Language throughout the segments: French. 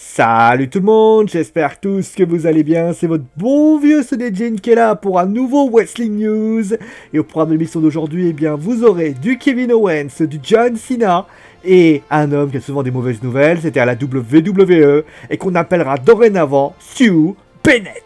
Salut tout le monde, j'espère tous que vous allez bien, c'est votre bon vieux Sodejin qui est là pour un nouveau Wrestling News. Et au programme de l'émission d'aujourd'hui, eh bien, vous aurez du Kevin Owens, du John Cena et un homme qui a souvent des mauvaises nouvelles, c'était à la WWE et qu'on appellera dorénavant Stu Bennett.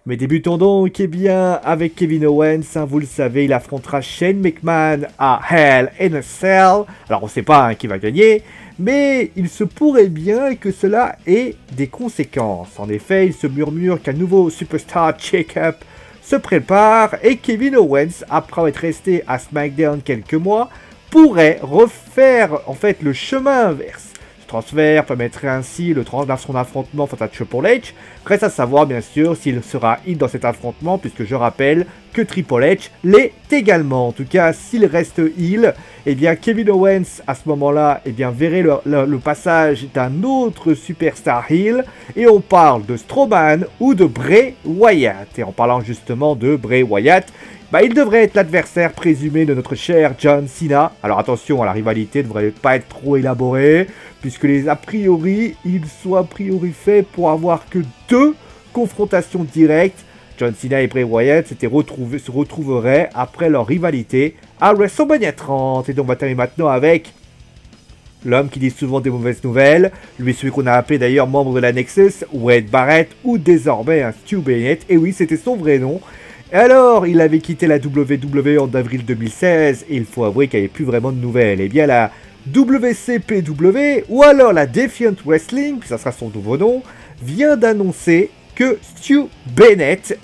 Mais débutons donc, eh bien, avec Kevin Owens, hein, vous le savez, il affrontera Shane McMahon à Hell in a Cell. Alors on ne sait pas qui va gagner, mais il se pourrait bien que cela ait des conséquences. En effet, il se murmure qu'un nouveau Superstar Shake-Up se prépare et Kevin Owens, après être resté à SmackDown quelques mois, pourrait refaire en fait le chemin inverse. Ce transfert permettrait ainsi le transfert de son affrontement face à Triple H. Reste à savoir bien sûr s'il sera heel dans cet affrontement, puisque je rappelle que Triple H l'est également. En tout cas, s'il reste heel, eh bien Kevin Owens à ce moment-là, eh bien verrait le passage d'un autre superstar heel, et on parle de Strowman ou de Bray Wyatt. Et en parlant justement de Bray Wyatt, il devrait être l'adversaire présumé de notre cher John Cena. Alors attention, la rivalité ne devrait pas être trop élaborée, puisque a priori, ils sont a priori faits pour avoir que 2 confrontations directes. John Cena et Bray Wyatt se retrouveraient après leur rivalité à WrestleMania 30. Et donc on va terminer maintenant avec l'homme qui dit souvent des mauvaises nouvelles, lui celui qu'on a appelé d'ailleurs membre de la Nexus, Wade Barrett, ou désormais un Stu Bennett. Et oui, c'était son vrai nom. Alors, il avait quitté la WWE en avril 2016, et il faut avouer qu'il n'y avait plus vraiment de nouvelles. Et bien la WCPW, ou alors la Defiant Wrestling, puis ça sera son nouveau nom, vient d'annoncer que Stu Bennett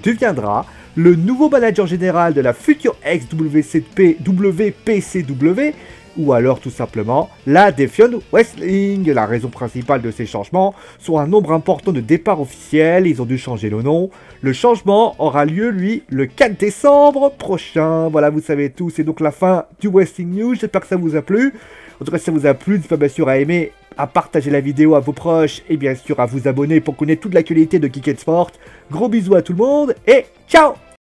deviendra le nouveau manager général de la future ex-WPCW, ou alors tout simplement la Defiant Wrestling. La raison principale de ces changements sont un nombre important de départs officiels, ils ont dû changer le nom. Le changement aura lieu, lui, le 4 décembre prochain. Voilà, vous savez tout, c'est donc la fin du Wrestling News, j'espère que ça vous a plu. En tout cas, si ça vous a plu, n'hésitez pas bien sûr à aimer, à partager la vidéo à vos proches, et bien sûr à vous abonner pour connaître toute l'actualité de Geek & Sport. Gros bisous à tout le monde, et ciao!